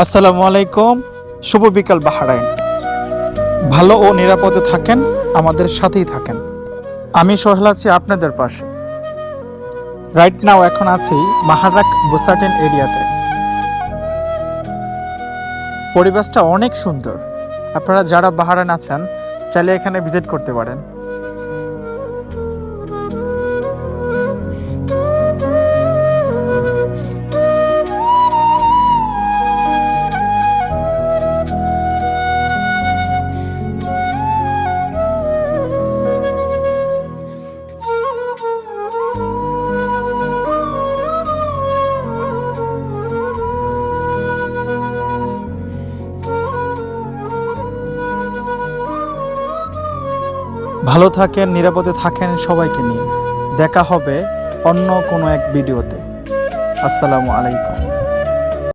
আসসালামু আলাইকুম। শুভ বিকাল বাহরাইন। ভালো ও নিরাপদে থাকেন, আমাদের সাথেই থাকেন। আমি সোহেল আছি আপনাদের পাশে। রাইট নাও এখন আছি মাহারাক বুসাটেন এরিয়াতে। পরিবেশটা অনেক সুন্দর। আপনারা যারা বাহরাইন আছেন চাইলে এখানে ভিজিট করতে পারেন। ভালো থাকেন, নিরাপদে থাকেন সবাইকে নিয়ে। দেখা হবে অন্য কোনো এক ভিডিওতে। আসসালামু আলাইকুম।